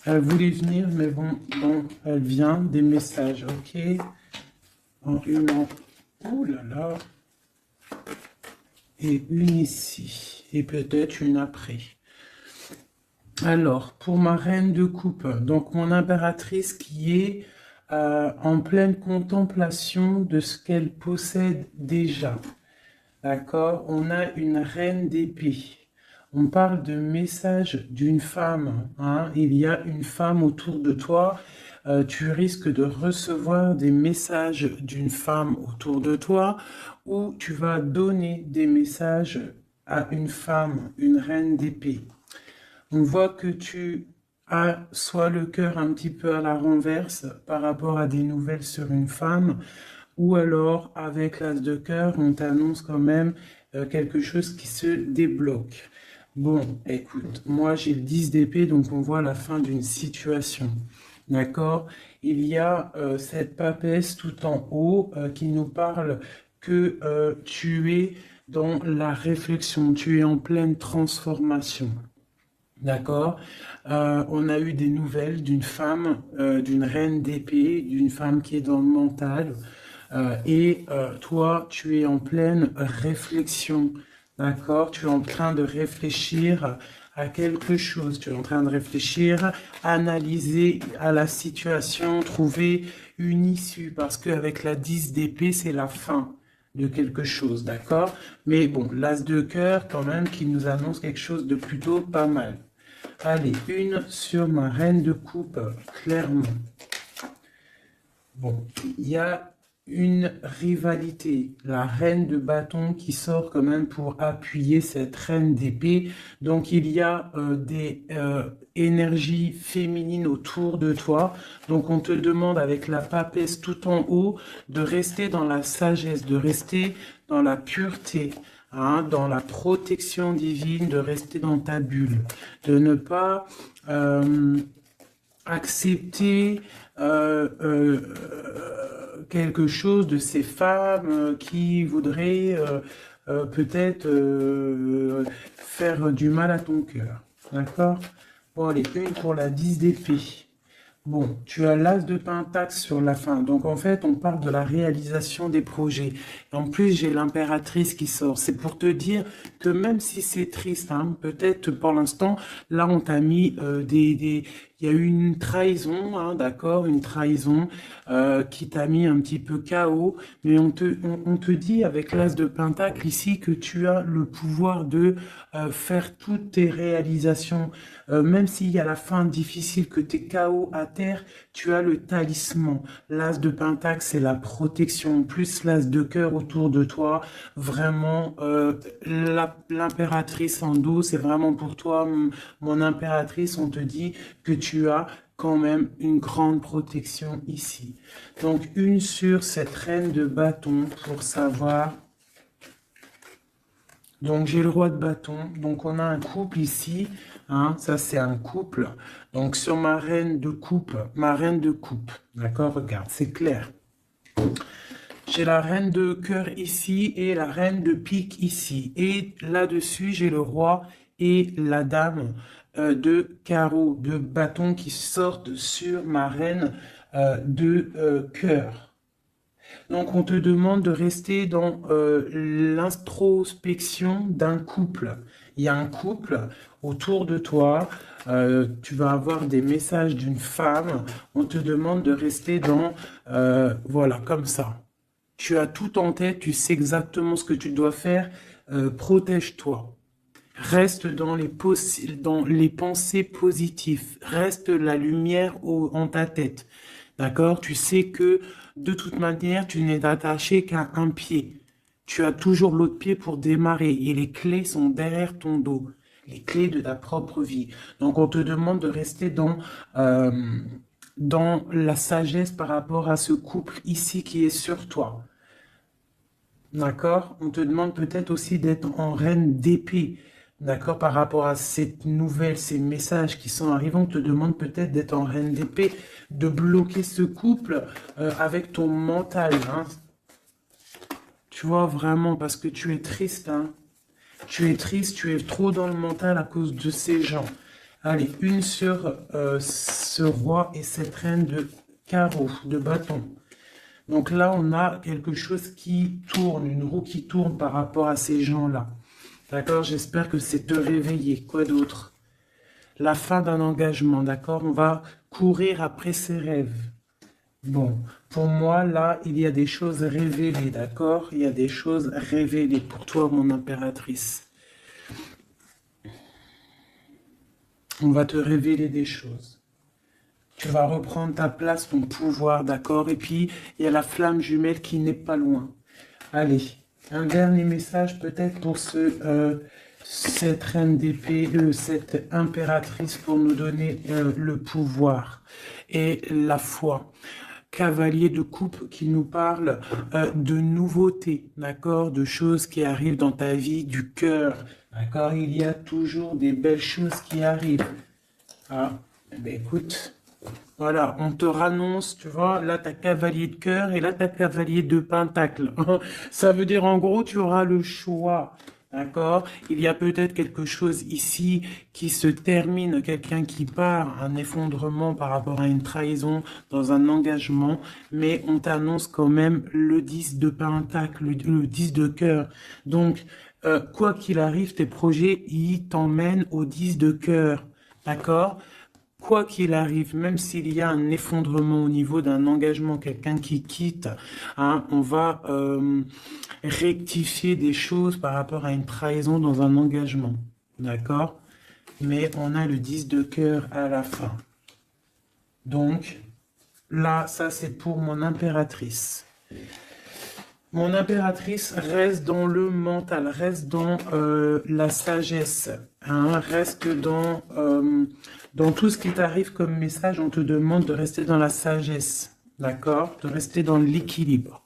Elle voulait venir, mais bon, elle vient, des messages, ok. En une en... Ouh là là. Et une ici. Et peut-être une après. Alors, pour ma reine de coupe, donc mon impératrice qui est en pleine contemplation de ce qu'elle possède déjà. D'accord? On a une reine d'épée. On parle de message d'une femme, hein. Il y a une femme autour de toi. Tu risques de recevoir des messages d'une femme autour de toi ou tu vas donner des messages à une femme, une reine d'épée. On voit que tu as soit le cœur un petit peu à la renverse par rapport à des nouvelles sur une femme, ou alors avec l'as de cœur, on t'annonce quand même quelque chose qui se débloque. Bon, écoute, moi j'ai le 10 d'épée, donc on voit la fin d'une situation. D'accord? Il y a cette papesse tout en haut qui nous parle que tu es dans la réflexion, tu es en pleine transformation. D'accord. On a eu des nouvelles d'une femme, d'une reine d'épée, d'une femme qui est dans le mental. Et toi, tu es en pleine réflexion. D'accord. Tu es en train de réfléchir à quelque chose. Tu es en train de réfléchir, analyser à la situation, trouver une issue. Parce qu'avec la 10 d'épée, c'est la fin de quelque chose, d'accord? Mais bon, l'as de cœur quand même qui nous annonce quelque chose de plutôt pas mal. Allez, une sur ma reine de coupe, clairement. Bon, il y a une rivalité, la reine de bâton qui sort quand même pour appuyer cette reine d'épée. Donc il y a des énergies féminines autour de toi. Donc on te demande avec la papesse tout en haut de rester dans la sagesse, de rester dans la pureté. Hein, dans la protection divine, de rester dans ta bulle, de ne pas accepter quelque chose de ces femmes qui voudraient peut-être faire du mal à ton cœur. D'accord? Bon, allez, une pour la 10 d'épée. Bon, tu as l'as de pentacle sur la fin. Donc, en fait, on parle de la réalisation des projets. En plus, j'ai l'impératrice qui sort. C'est pour te dire que même si c'est triste, hein, peut-être pour l'instant, là, on t'a mis il y a eu une trahison, hein, d'accord, une trahison qui t'a mis un petit peu KO. Mais on te dit avec l'as de pentacle ici que tu as le pouvoir de faire toutes tes réalisations. Même s'il y a la fin difficile, que tu es KO à terre, tu as le talisman. L'as de pentacle, c'est la protection, plus l'as de cœur autour de toi. Vraiment, l'impératrice en dos, c'est vraiment pour toi, mon impératrice. On te dit que tu as quand même une grande protection ici. Donc, une sur cette reine de bâton pour savoir. Donc, j'ai le roi de bâton. Donc, on a un couple ici. Hein, ça, c'est un couple. Donc, sur ma reine de coupe, d'accord, regarde, c'est clair. J'ai la reine de cœur ici et la reine de pique ici. Et là-dessus, j'ai le roi et la dame de carreau, de bâton qui sortent sur ma reine de cœur. Donc, on te demande de rester dans l'introspection d'un couple. Il y a un couple autour de toi. Tu vas avoir des messages d'une femme. On te demande de rester dans, voilà, comme ça. Tu as tout en tête. Tu sais exactement ce que tu dois faire. Protège-toi. Reste dans les pensées positives. Reste la lumière en ta tête. D'accord? Tu sais que de toute manière, tu n'es attaché qu'à un pied. Tu as toujours l'autre pied pour démarrer et les clés sont derrière ton dos. Les clés de ta propre vie. Donc, on te demande de rester dans la sagesse par rapport à ce couple ici qui est sur toi. D'accord? On te demande peut-être aussi d'être en reine d'épée. D'accord? Par rapport à cette nouvelle, ces messages qui sont arrivés, on te demande peut-être d'être en reine d'épée, de bloquer ce couple avec ton mental. Hein? Tu vois, vraiment, parce que tu es triste. Hein? Tu es triste, tu es trop dans le mental à cause de ces gens. Allez, une sur ce roi et cette reine de carreau, de bâton. Donc là, on a quelque chose qui tourne, une roue qui tourne par rapport à ces gens-là. D'accord? J'espère que c'est te réveiller. Quoi d'autre? La fin d'un engagement, d'accord? On va courir après ses rêves. Bon, pour moi, là, il y a des choses révélées, d'accord? Il y a des choses révélées pour toi, mon impératrice. On va te révéler des choses. Tu vas reprendre ta place, ton pouvoir, d'accord? Et puis, il y a la flamme jumelle qui n'est pas loin. Allez, un dernier message peut-être pour cette reine d'épée, cette impératrice pour nous donner le pouvoir et la foi. Cavalier de coupe qui nous parle de nouveautés, d'accord, de choses qui arrivent dans ta vie, du cœur, d'accord, il y a toujours des belles choses qui arrivent. Ah, ben écoute, voilà, on te rannonce, tu vois, là t'as cavalier de cœur et là t'as cavalier de pentacle. Ça veut dire en gros, tu auras le choix. D'accord? Il y a peut-être quelque chose ici qui se termine, quelqu'un qui part, un effondrement par rapport à une trahison dans un engagement, mais on t'annonce quand même le 10 de pentacle, le 10 de cœur. Donc, quoi qu'il arrive, tes projets, ils t'emmènent au 10 de cœur. D'accord? Quoi qu'il arrive, même s'il y a un effondrement au niveau d'un engagement, quelqu'un qui quitte, hein, on va rectifier des choses par rapport à une trahison dans un engagement. D'accord? Mais on a le 10 de cœur à la fin. Donc, là, ça c'est pour mon impératrice. Mon impératrice reste dans le mental, reste dans la sagesse, hein, reste dans tout ce qui t'arrive comme message. On te demande de rester dans la sagesse, d'accord? De rester dans l'équilibre.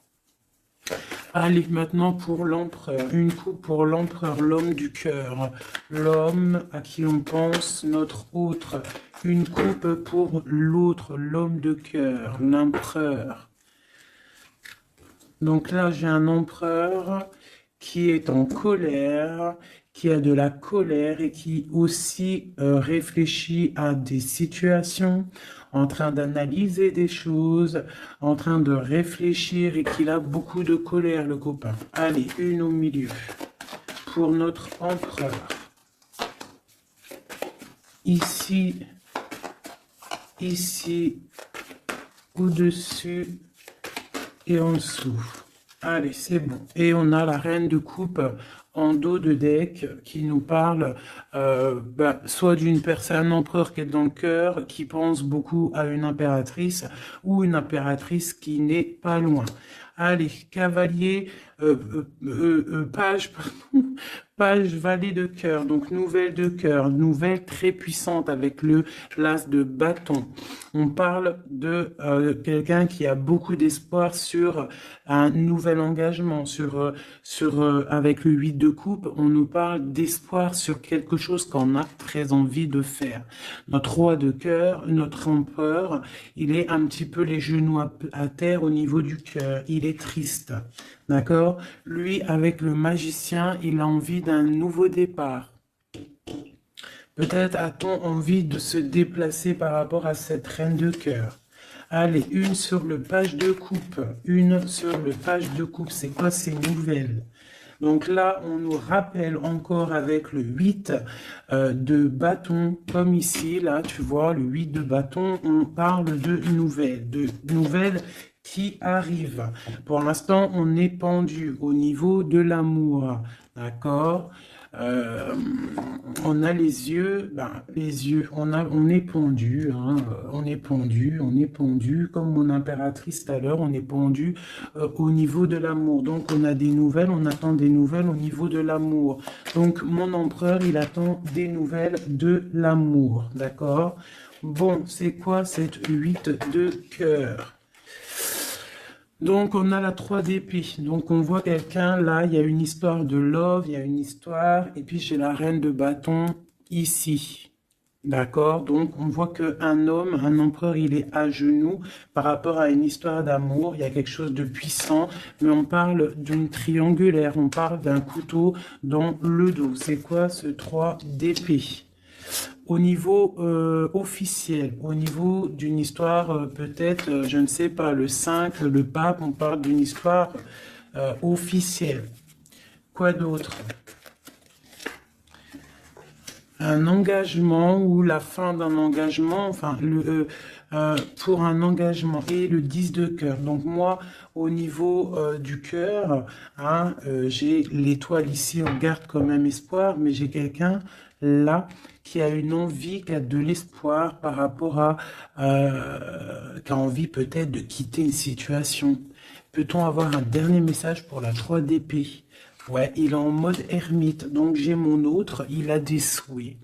Allez, maintenant pour l'empereur, une coupe pour l'empereur, l'homme du cœur, l'homme à qui on pense, notre autre, une coupe pour l'autre, l'homme de cœur, l'empereur. Donc là, j'ai un empereur qui est en colère, qui a de la colère et qui aussi réfléchit à des situations, en train d'analyser des choses, en train de réfléchir et qu'il a beaucoup de colère, le copain. Allez, une au milieu pour notre empereur. Ici, au-dessus et en dessous. Allez, c'est bon. Et on a la reine de coupe en dos de deck qui nous parle soit d'une personne, un empereur qui est dans le cœur, qui pense beaucoup à une impératrice, ou une impératrice qui n'est pas loin. Allez, cavalier, page, pardon, page valet de cœur, donc nouvelle de cœur, nouvelle très puissante avec le l'as de bâton. On parle de quelqu'un qui a beaucoup d'espoir sur un nouvel engagement, avec le 8 de coupe, on nous parle d'espoir sur quelque chose qu'on a très envie de faire. Notre roi de cœur, notre empereur, il est un petit peu les genoux à terre au niveau du cœur, il est triste. D'accord? Lui, avec le magicien, il a envie d'un nouveau départ. Peut-être a-t-on envie de se déplacer par rapport à cette reine de cœur. Allez, une sur le page de coupe. Une sur le page de coupe. C'est quoi ces nouvelles? Donc là, on nous rappelle encore avec le 8 de bâton, comme ici, là, tu vois, le 8 de bâton, on parle de nouvelles qui arrivent. Pour l'instant, on est pendu au niveau de l'amour, d'accord? On a les yeux, on est pendu, hein, on est pendu, comme mon impératrice tout à l'heure, on est pendu au niveau de l'amour. Donc on a des nouvelles, on attend des nouvelles au niveau de l'amour. Donc mon empereur, il attend des nouvelles de l'amour, d'accord? Bon, c'est quoi cette 8 de cœur? Donc, on a la 3 d'épée. Donc, on voit quelqu'un, là, il y a une histoire de love, il y a une histoire. Et puis, j'ai la reine de bâton ici. D'accord? Donc, on voit qu'un homme, un empereur, il est à genoux par rapport à une histoire d'amour. Il y a quelque chose de puissant, mais on parle d'une triangulaire. On parle d'un couteau dans le dos. C'est quoi ce 3 d'épée? Au niveau officiel, au niveau d'une histoire, peut-être, je ne sais pas, le 5, le pape, on parle d'une histoire officielle. Quoi d'autre? Un engagement ou la fin d'un engagement, enfin, pour un engagement et le 10 de cœur. Donc moi, au niveau du cœur, hein, j'ai l'étoile ici, on garde quand même espoir, mais j'ai quelqu'un là qui a une envie, qui a de l'espoir par rapport à, qui a envie peut-être de quitter une situation. Peut-on avoir un dernier message pour la 3 d'épée? Ouais, il est en mode ermite, donc j'ai mon autre, il a des souhaits.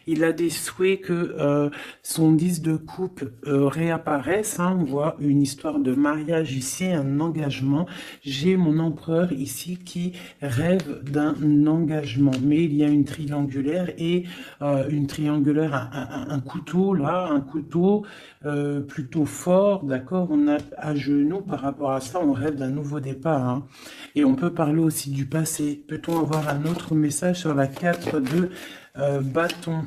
Il a des souhaits que son 10 de coupe réapparaisse, hein. On voit une histoire de mariage ici, un engagement. J'ai mon empereur ici qui rêve d'un engagement, mais il y a une triangulaire et une triangulaire, un couteau là, un couteau plutôt fort, d'accord? On a à genoux par rapport à ça, on rêve d'un nouveau départ, hein. Et on peut parler aussi du passé. Peut-on avoir un autre message sur la 4 de bâton?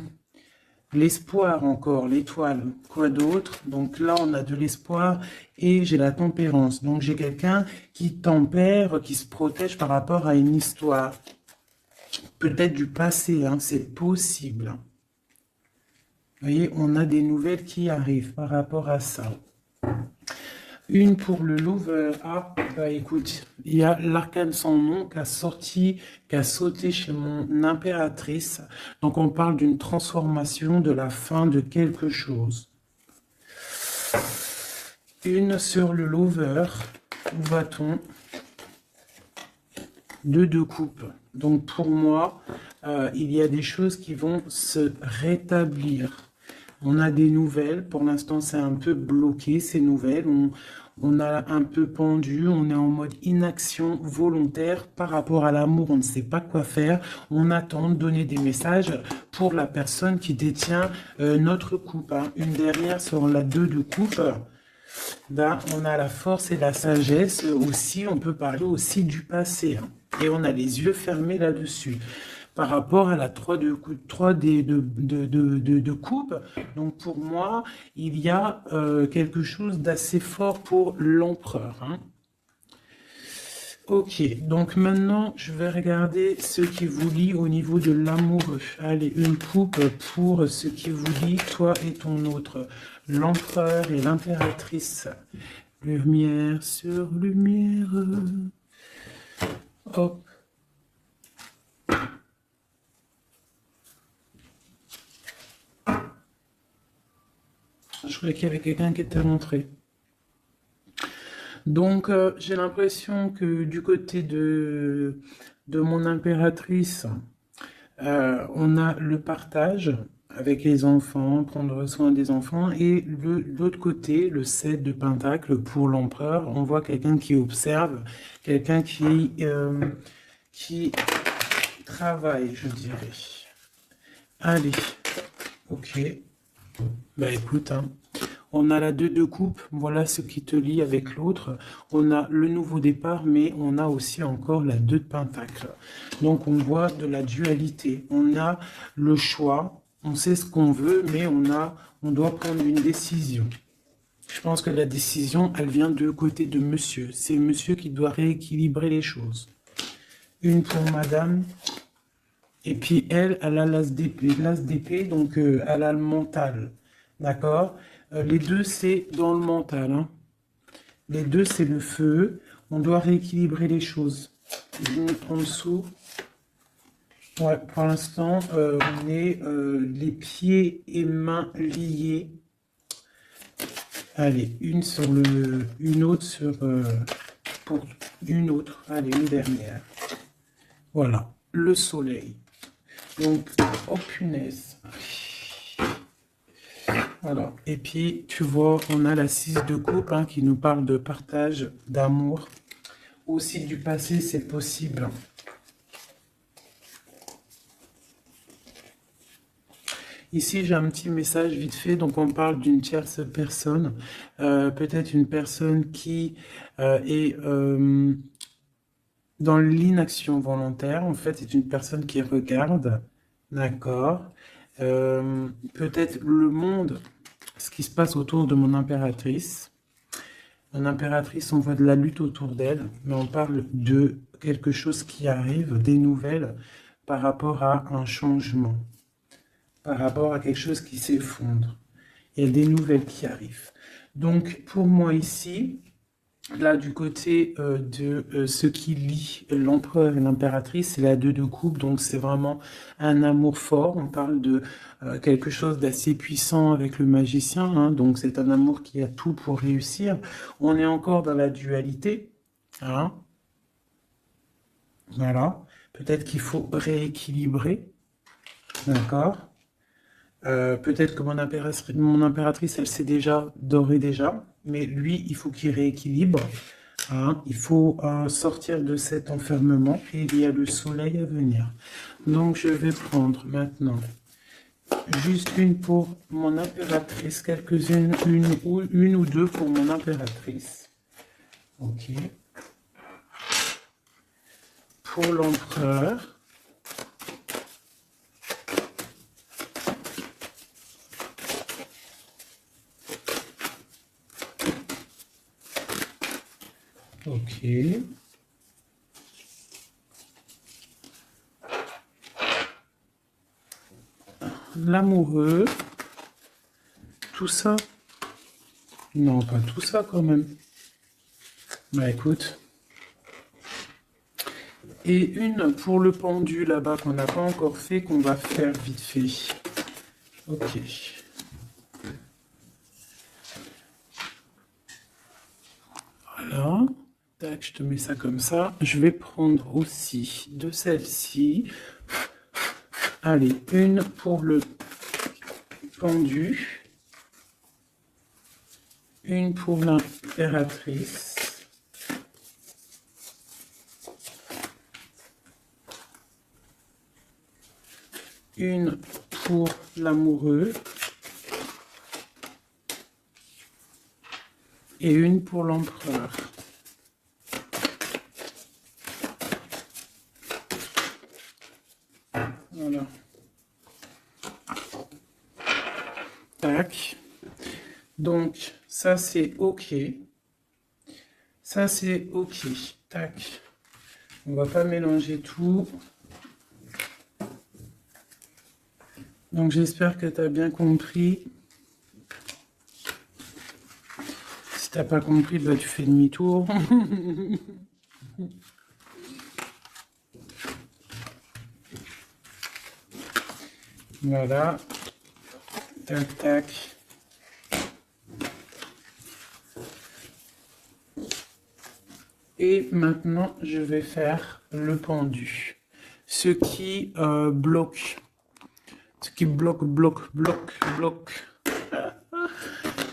L'espoir encore, l'étoile. Quoi d'autre? Donc là, on a de l'espoir et j'ai la tempérance. Donc j'ai quelqu'un qui tempère, qui se protège par rapport à une histoire. Peut-être du passé, hein, c'est possible. Vous voyez, on a des nouvelles qui arrivent par rapport à ça. Une pour le lover. Ah, bah écoute, il y a l'arcane sans nom qui a sorti, qui a sauté chez mon impératrice. Donc on parle d'une transformation, de la fin de quelque chose. Une sur le lover. Où va-t-on? Deux de coupe. Donc pour moi, il y a des choses qui vont se rétablir. On a des nouvelles. Pour l'instant, c'est un peu bloqué, ces nouvelles. On a un peu pendu. On est en mode inaction volontaire par rapport à l'amour. On ne sait pas quoi faire. On attend de donner des messages pour la personne qui détient notre coupe, hein. Une dernière sur la 2 de coupe. Là, on a la force et la sagesse aussi. On peut parler aussi du passé, hein. Et on a les yeux fermés là-dessus. Par rapport à la 3 de coupe. Donc pour moi, il y a quelque chose d'assez fort pour l'empereur, hein. Ok, donc maintenant, je vais regarder ce qui vous lie au niveau de l'amoureux. Allez, une coupe pour ce qui vous lie, toi et ton autre. L'empereur et l'impératrice. Lumière sur lumière. Hop. Je croyais qu'il y avait quelqu'un qui était rentré. Donc, j'ai l'impression que du côté de mon impératrice, on a le partage avec les enfants, prendre soin des enfants, et l'autre côté, le 7 de Pentacle pour l'empereur, on voit quelqu'un qui observe, quelqu'un qui travaille, je dirais. Allez, ok. Bah écoute, hein. On a la 2 de coupe, voilà ce qui te lie avec l'autre. On a le nouveau départ, mais on a aussi encore la 2 de pentacle. Donc on voit de la dualité. On a le choix, on sait ce qu'on veut, mais on doit prendre une décision. Je pense que la décision, elle vient de côté de monsieur. C'est monsieur qui doit rééquilibrer les choses. Une pour madame. Et puis elle a l'as d'épée, donc elle a le mental. D'accord? Les deux, c'est dans le mental, hein. Les deux, c'est le feu. On doit rééquilibrer les choses. En dessous. Ouais, pour l'instant, on est les pieds et mains liés. Allez, une autre sur pour une autre. Allez, une dernière. Voilà, le soleil. Donc, oh punaise. Voilà. Et puis, tu vois, on a la 6 de coupe, hein, qui nous parle de partage, d'amour. Aussi du passé, c'est possible. Ici, j'ai un petit message vite fait. Donc, on parle d'une tierce personne. Peut-être une personne qui est dans l'inaction volontaire. En fait, c'est une personne qui regarde. D'accord. peut-être le monde, ce qui se passe autour de mon impératrice. Mon impératrice, on voit de la lutte autour d'elle, mais on parle de quelque chose qui arrive, des nouvelles par rapport à un changement, par rapport à quelque chose qui s'effondre. Il y a des nouvelles qui arrivent. Donc, pour moi ici, là, du côté de ce qui lie l'empereur et l'impératrice, c'est la 2 de coupe, donc c'est vraiment un amour fort. On parle de quelque chose d'assez puissant avec le magicien, hein, donc c'est un amour qui a tout pour réussir. On est encore dans la dualité, hein, voilà. Peut-être qu'il faut rééquilibrer, d'accord. Peut-être que mon impératrice, elle sait déjà, d'ores déjà, mais lui, il faut qu'il rééquilibre. Hein, il faut sortir de cet enfermement et il y a le soleil à venir. Donc, je vais prendre maintenant juste une pour mon impératrice, quelques-unes, une ou deux pour mon impératrice. Ok. Pour l'empereur. Ok. L'amoureux. Tout ça. Non, pas tout ça quand même. Bah écoute. Et une pour le pendu là-bas qu'on n'a pas encore fait, qu'on va faire vite fait. Ok. Voilà. Tac, je te mets ça comme ça. Je vais prendre aussi de celle-ci. Allez, une pour le pendu. Une pour l'impératrice. Une pour l'amoureux. Et une pour l'empereur. Voilà. Tac. Donc, ça c'est OK. Ça c'est OK. Tac. On va pas mélanger tout. Donc, j'espère que tu as bien compris. Si t'as pas compris, bah, tu fais demi-tour. Voilà. Tac, tac. Et maintenant, je vais faire le pendu. Ce qui bloque. Ce qui bloque.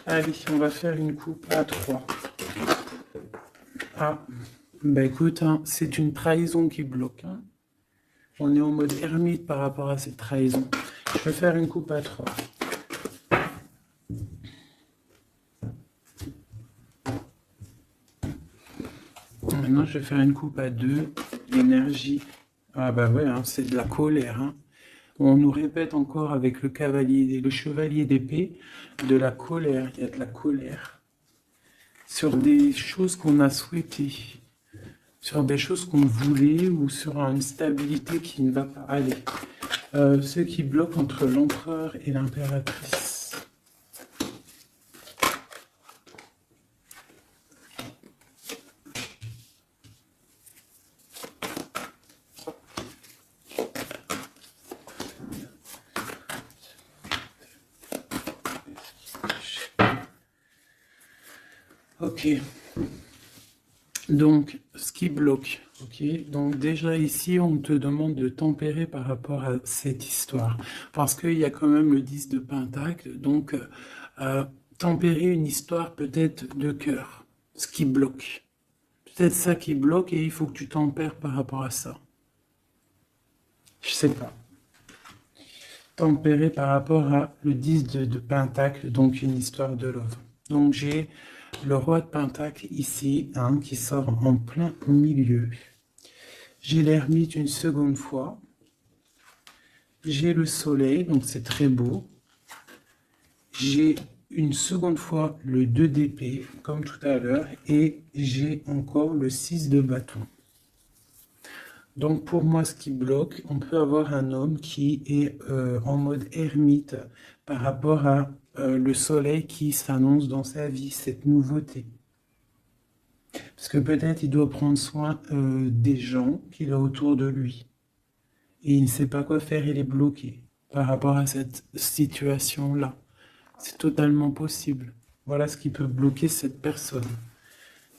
Allez, on va faire une coupe à 3. Ah, bah écoute, hein, c'est une trahison qui bloque. Hein. On est en mode ermite par rapport à cette trahison. Je vais faire une coupe à 3. Maintenant, je vais faire une coupe à 2. L'énergie. Ah bah ouais, hein, c'est de la colère. Hein. On nous répète encore avec le chevalier d'épée, de la colère. Il y a de la colère. Sur des choses qu'on a souhaitées. Sur des choses qu'on voulait ou sur une stabilité qui ne va pas aller. Ce qui bloque entre l'empereur et l'impératrice. Ok. Donc, ce qui bloque. Ok. Donc, déjà ici, on te demande de tempérer par rapport à cette histoire. Parce qu'il y a quand même le 10 de Pentacle. Donc, tempérer une histoire peut-être de cœur. Ce qui bloque. Peut-être ça qui bloque et il faut que tu tempères par rapport à ça. Je sais pas. Tempérer par rapport à le 10 de Pentacle, donc une histoire de love. Donc, j'ai le roi de Pentacle ici, hein, qui sort en plein milieu. J'ai l'ermite une seconde fois. j'ai le soleil, donc c'est très beau. J'ai une seconde fois le 2 d'épée, comme tout à l'heure, et j'ai encore le 6 de bâton. Donc pour moi, ce qui bloque, on peut avoir un homme qui est en mode ermite par rapport à le soleil qui s'annonce dans sa vie, cette nouveauté. Parce que peut-être il doit prendre soin des gens qu'il a autour de lui. Et il ne sait pas quoi faire, il est bloqué par rapport à cette situation-là. C'est totalement possible. Voilà ce qui peut bloquer cette personne.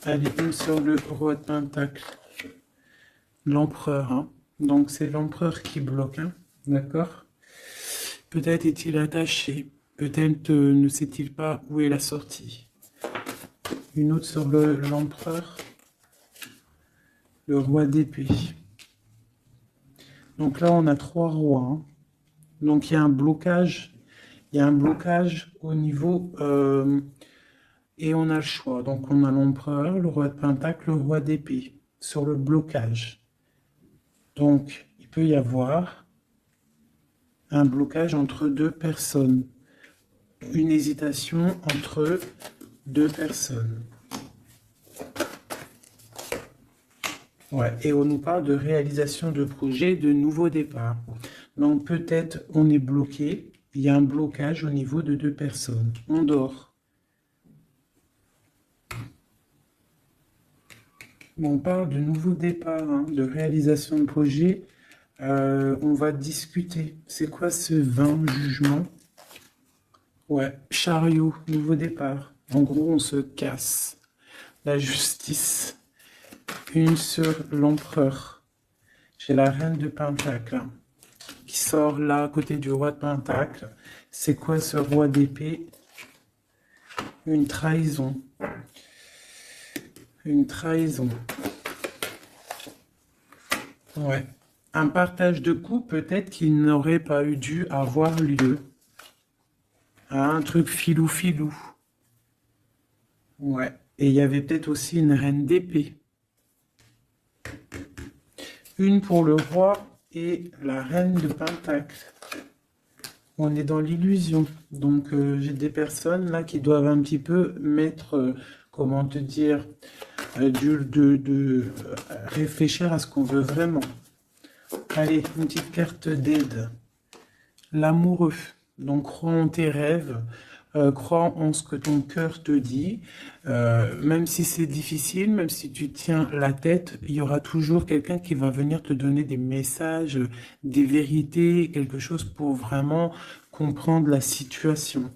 Allez, une sur le roi de Pentacle. L'empereur, hein. Donc c'est l'empereur qui bloque, hein. D'accord? Peut-être est-il attaché. Peut-être ne sait-il pas où est la sortie. Une autre sur l'empereur. Le roi d'épée. Donc là, on a 3 rois, hein. Donc il y a un blocage. Il y a un blocage au niveau... et on a le choix. Donc on a l'empereur, le roi de Pentacle, le roi d'épée. Sur le blocage. Donc, il peut y avoir un blocage entre 2 personnes. Une hésitation entre 2 personnes. Ouais, et on nous parle de réalisation de projet, de nouveau départ. Donc, peut-être on est bloqué. Il y a un blocage au niveau de 2 personnes. On dort. On parle de nouveau départ, hein, de réalisation de projet. On va discuter. C'est quoi ce 20 jugement? Ouais, chariot, nouveau départ. En gros, on se casse. La justice. Une sur l'empereur. J'ai la reine de Pentacle hein, qui sort là à côté du roi de Pentacle. C'est quoi ce roi d'épée? Une trahison. Une trahison. Ouais. Un partage de coups, peut-être qu'il n'aurait pas eu dû avoir lieu. Un truc filou-filou. Ouais. Et il y avait peut-être aussi une reine d'épée. Une pour le roi et la reine de Pentacle. On est dans l'illusion. Donc j'ai des personnes là qui doivent un petit peu mettre, comment te dire, réfléchir à ce qu'on veut vraiment. Allez, une petite carte d'aide. L'amoureux. Donc crois en tes rêves. Crois en ce que ton cœur te dit. Même si c'est difficile, même si tu tiens la tête, il y aura toujours quelqu'un qui va venir te donner des messages, des vérités, quelque chose pour vraiment comprendre la situation.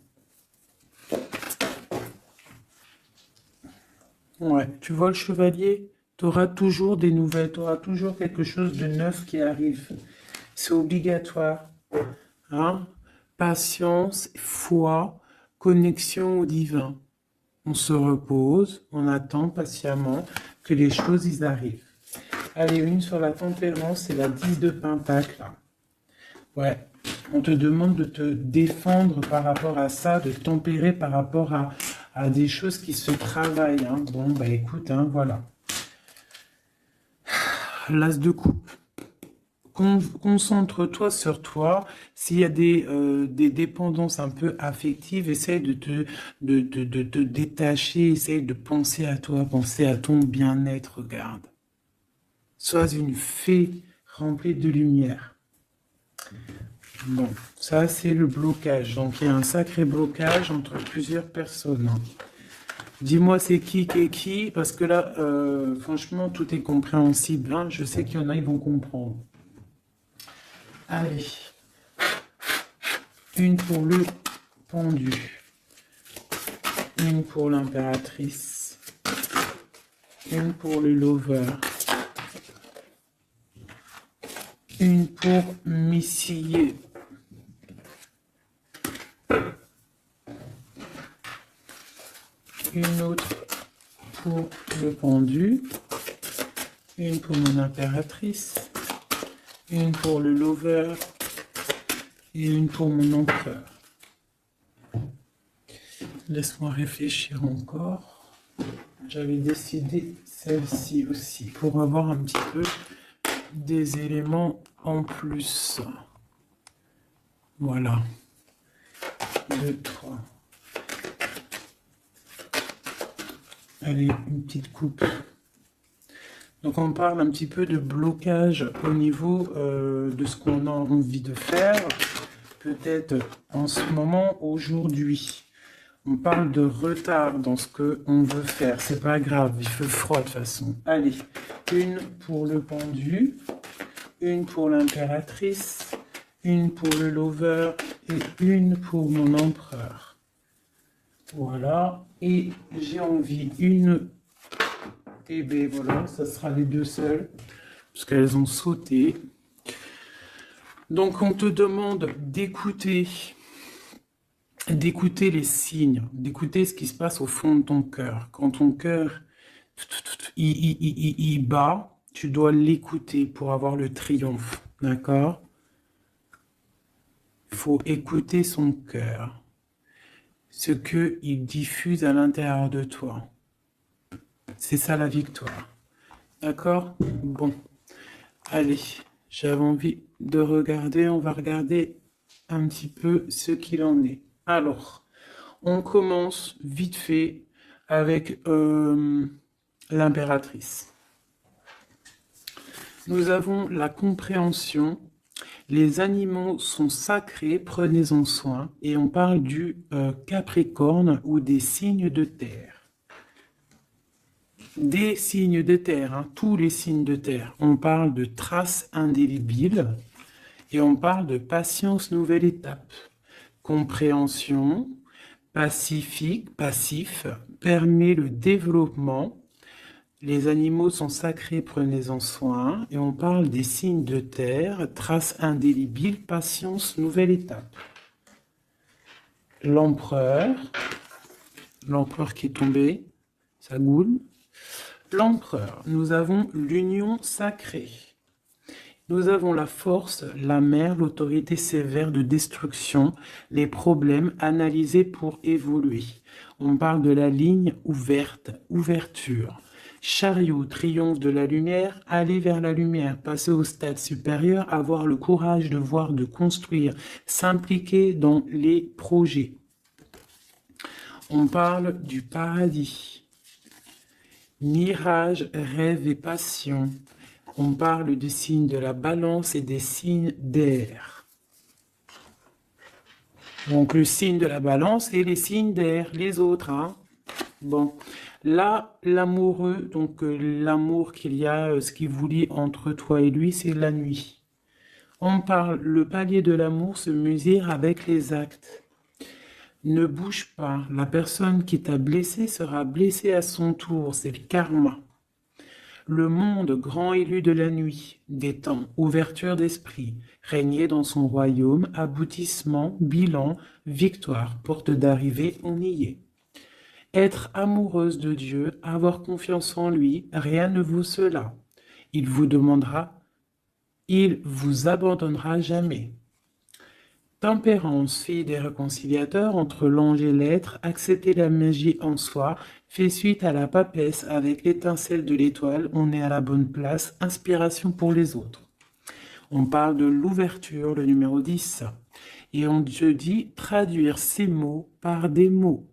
Ouais, tu vois le chevalier, tu auras toujours des nouvelles, tu auras toujours quelque chose de neuf qui arrive. C'est obligatoire. Hein? Patience, foi, connexion au divin. On se repose, on attend patiemment que les choses y arrivent. Allez, une sur la tempérance, c'est la 10 de Pentacle. Ouais, on te demande de te défendre par rapport à ça, de tempérer par rapport à des choses qui se travaillent. Hein. Bon, bah écoute, hein, voilà. L'as de coupe. Concentre-toi sur toi. S'il y a des dépendances un peu affectives, essaye de te détacher, essaye de penser à toi, penser à ton bien-être, regarde. Sois une fée remplie de lumière. Bon, ça c'est le blocage. Donc il y a un sacré blocage entre plusieurs personnes. Dis-moi c'est qui, parce que là, franchement, tout est compréhensible. Hein. Je sais qu'il y en a, ils vont comprendre. Allez. Une pour le pendu. Une pour l'impératrice. Une pour le lover. Une pour Messier. Une autre pour le pendu. Une pour mon impératrice. Une pour le lover. Et une pour mon empereur. Laisse-moi réfléchir encore. J'avais décidé celle-ci aussi pour avoir un petit peu des éléments en plus. Voilà. 2, 3. Allez, une petite coupe. Donc on parle un petit peu de blocage au niveau de ce qu'on a envie de faire, peut-être en ce moment, aujourd'hui. On parle de retard dans ce qu'on veut faire, c'est pas grave, il fait froid de toute façon. Allez, une pour le pendu, une pour l'impératrice, une pour le lover et une pour mon empereur. Voilà, et j'ai envie une... Et bien voilà, ça sera les deux seules, parce qu'elles ont sauté. Donc on te demande d'écouter les signes, d'écouter ce qui se passe au fond de ton cœur. Quand ton cœur il bat, tu dois l'écouter pour avoir le triomphe, d'accord? Il faut écouter son cœur, ce qu'il diffuse à l'intérieur de toi. C'est ça la victoire. D'accord? Bon. Allez, j'avais envie de regarder. On va regarder un petit peu ce qu'il en est. Alors, on commence vite fait avec l'impératrice. Nous avons la compréhension. Les animaux sont sacrés, prenez-en soin. Et on parle du Capricorne ou des signes de terre. Des signes de terre, hein, tous les signes de terre. On parle de traces indélébiles et on parle de patience, nouvelle étape. Compréhension, passif, permet le développement. Les animaux sont sacrés, prenez-en soin. Et on parle des signes de terre, traces indélébiles, patience, nouvelle étape. L'empereur qui est tombé, ça goule. L'empereur, nous avons l'union sacrée. Nous avons la force, la mer, l'autorité sévère de destruction, les problèmes analysés pour évoluer. On parle de la ligne ouverte, ouverture. Chariot, triomphe de la lumière, aller vers la lumière, passer au stade supérieur, avoir le courage de voir, de construire, s'impliquer dans les projets. On parle du paradis. Mirage, rêve et passion. On parle des signes de la balance et des signes d'air. Donc le signe de la balance et les signes d'air, les autres. Hein. Bon, là, l'amoureux, donc l'amour qu'il y a, ce qui vous lie entre toi et lui, c'est la nuit. On parle, le palier de l'amour se mesure avec les actes. Ne bouge pas. La personne qui t'a blessé sera blessée à son tour. C'est le karma. Le monde grand élu de la nuit, des temps, ouverture d'esprit, régner dans son royaume, aboutissement, bilan, victoire, porte d'arrivée, on y est. Être amoureuse de Dieu, avoir confiance en lui, rien ne vaut cela. Il vous abandonnera jamais. Tempérance, fille des réconciliateurs entre l'ange et l'être, accepter la magie en soi, fait suite à la papesse avec l'étincelle de l'étoile, on est à la bonne place, inspiration pour les autres. On parle de l'ouverture, le numéro 10, et on te dit traduire ces mots par des mots.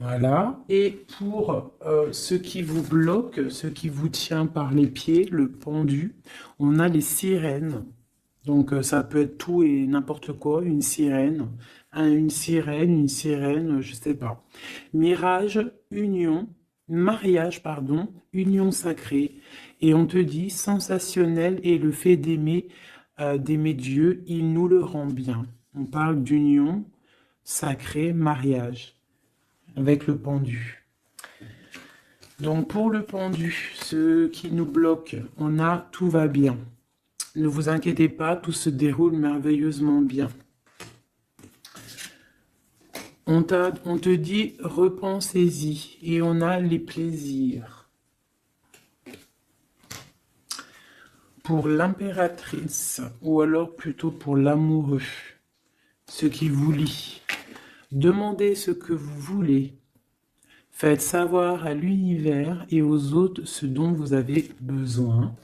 Voilà, et pour ce qui vous bloque, ce qui vous tient par les pieds, le pendu, on a les sirènes. Donc ça peut être tout et n'importe quoi, une sirène, je sais pas. Mariage, union sacrée. Et on te dit sensationnel et le fait d'aimer Dieu, il nous le rend bien. On parle d'union sacrée, mariage, avec le pendu. Donc pour le pendu, ce qui nous bloque, on a tout va bien. Ne vous inquiétez pas, tout se déroule merveilleusement bien. On te dit, repensez-y, et on a les plaisirs. Pour l'impératrice, ou alors plutôt pour l'amoureux, ce qui vous lie. Demandez ce que vous voulez. Faites savoir à l'univers et aux autres ce dont vous avez besoin.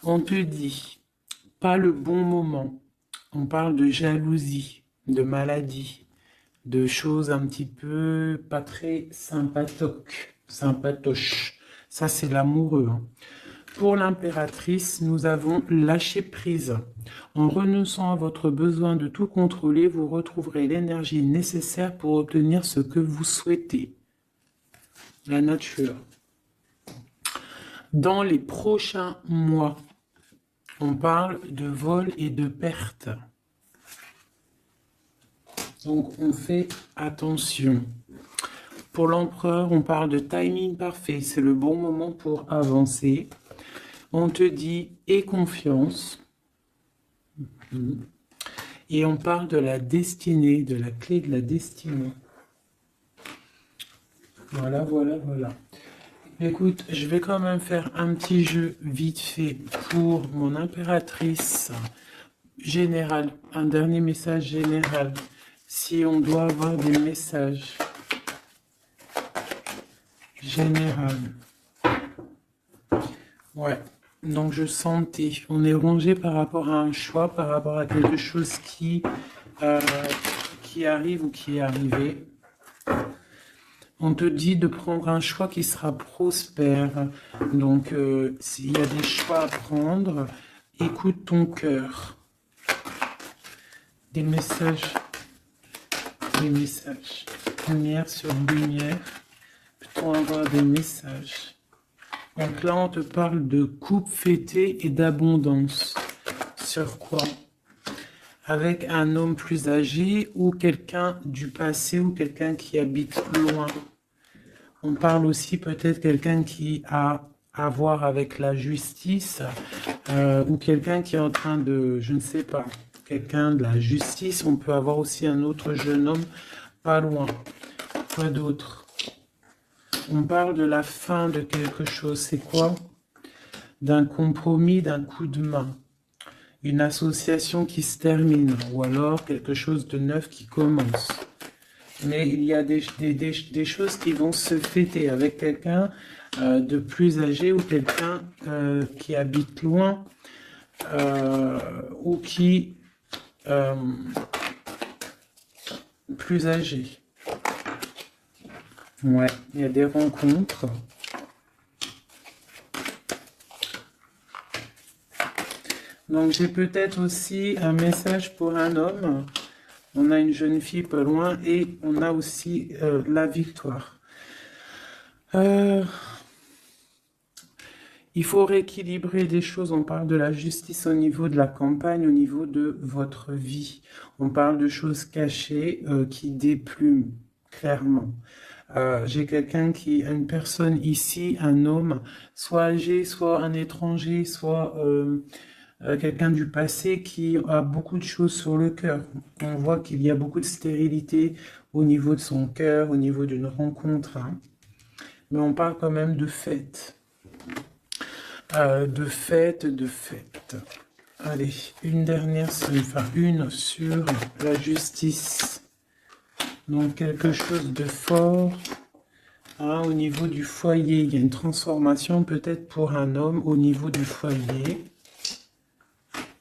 On te dit, pas le bon moment. On parle de jalousie, de maladie, de choses un petit peu pas très sympatoches. Ça, c'est l'amoureux, hein. Pour l'impératrice, nous avons lâché prise. En renonçant à votre besoin de tout contrôler, vous retrouverez l'énergie nécessaire pour obtenir ce que vous souhaitez. La nature. Dans les prochains mois, on parle de vol et de perte. Donc, on fait attention. Pour l'empereur, on parle de timing parfait. C'est le bon moment pour avancer. On te dit « aie confiance ». Et on parle de la destinée, de la clé de la destinée. Voilà, voilà, voilà. Écoute, je vais quand même faire un petit jeu vite fait pour mon impératrice générale. Un dernier message général. Si on doit avoir des messages généraux. Ouais. Donc je sentais, on est rongé par rapport à un choix, par rapport à quelque chose qui arrive ou qui est arrivé. On te dit de prendre un choix qui sera prospère. Donc s'il y a des choix à prendre, écoute ton cœur. Des messages. Lumière sur lumière. Peut-on avoir des messages? Donc là, on te parle de coupe fêtée et d'abondance. Sur quoi? Avec un homme plus âgé ou quelqu'un du passé ou quelqu'un qui habite loin. On parle aussi peut-être quelqu'un qui a à voir avec la justice ou quelqu'un qui est en train de, je ne sais pas, quelqu'un de la justice. On peut avoir aussi un autre jeune homme pas loin. Quoi d'autre? On parle de la fin de quelque chose. C'est quoi? D'un compromis, d'un coup de main. Une association qui se termine. Ou alors quelque chose de neuf qui commence. Mais il y a des choses qui vont se fêter avec quelqu'un de plus âgé ou quelqu'un qui habite loin ou qui plus âgé. Ouais, il y a des rencontres. Donc j'ai peut-être aussi un message pour un homme. On a une jeune fille pas loin et on a aussi la victoire. Il faut rééquilibrer des choses. On parle de la justice au niveau de la campagne, au niveau de votre vie. On parle de choses cachées qui déplument clairement. J'ai quelqu'un une personne ici, un homme, soit âgé, soit un étranger, soit quelqu'un du passé qui a beaucoup de choses sur le cœur. On voit qu'il y a beaucoup de stérilité au niveau de son cœur, au niveau d'une rencontre. Hein. Mais on parle quand même de fête. De fête. Allez, une dernière, une sur la justice. Donc quelque chose de fort au niveau du foyer. Il y a une transformation peut-être pour un homme au niveau du foyer.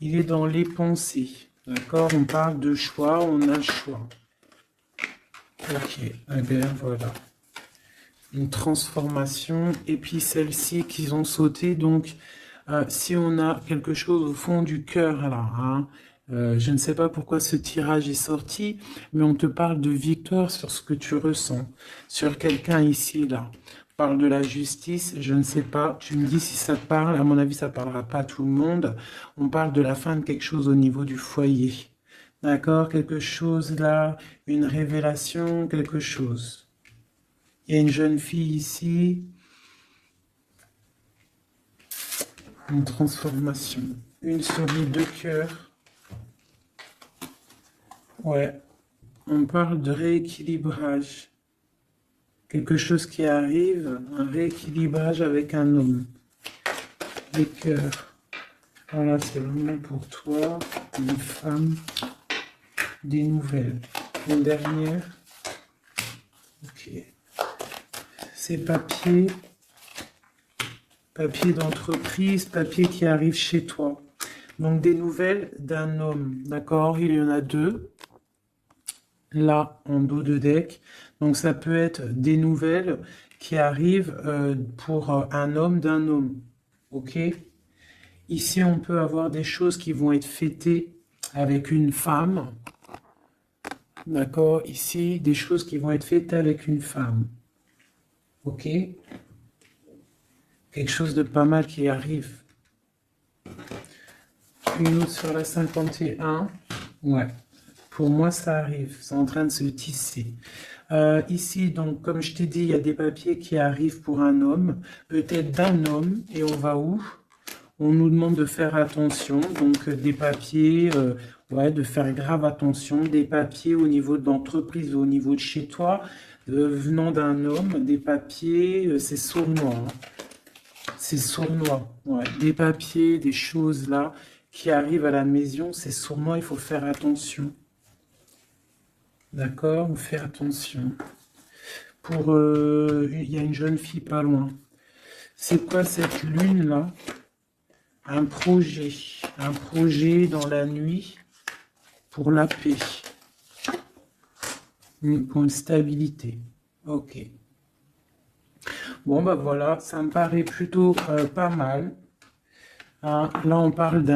Il est dans les pensées. D'accord? On parle de choix, on a choix. Ok, eh bien voilà. Une transformation. Et puis celle-ci qu'ils ont sauté. Donc si on a quelque chose au fond du cœur là, hein, je ne sais pas pourquoi ce tirage est sorti, mais on te parle de victoire sur ce que tu ressens, sur quelqu'un ici, là. On parle de la justice, je ne sais pas, tu me dis si ça te parle, à mon avis ça ne parlera pas à tout le monde. On parle de la fin de quelque chose au niveau du foyer. D'accord? Quelque chose là, une révélation, quelque chose. Il y a une jeune fille ici. Une transformation. Une sur les deux cœurs. Ouais, on parle de rééquilibrage. Quelque chose qui arrive, un rééquilibrage avec un homme. Les cœurs. Voilà, c'est vraiment pour toi, une femme, des nouvelles. Une dernière. Ok. C'est papier. Papier d'entreprise, papier qui arrive chez toi. Donc, des nouvelles d'un homme, d'accord? Il y en a deux, là, en dos de deck. Donc, ça peut être des nouvelles qui arrivent pour un homme d'un homme, ok? Ici, on peut avoir des choses qui vont être fêtées avec une femme, d'accord? Ici, des choses qui vont être fêtées avec une femme, ok? Quelque chose de pas mal qui arrive. Une autre sur la 51. Ouais. Pour moi, ça arrive. C'est en train de se tisser. Ici, donc, comme je t'ai dit, il y a des papiers qui arrivent pour un homme, peut-être d'un homme, et on va où? On nous demande de faire attention, donc des papiers, ouais, de faire grave attention, des papiers au niveau de l'entreprise, au niveau de chez toi, venant d'un homme, des papiers, c'est sournois, hein. C'est sournois, ouais. Des papiers, des choses là qui arrivent à la maison, c'est sournois, il faut faire attention. D'accord? On fait attention. Pour, il y a une jeune fille pas loin. C'est quoi cette lune là? Un projet dans la nuit pour la paix, pour une stabilité. Ok. Bon bah voilà, ça me paraît plutôt pas mal, hein. Là on parle d'un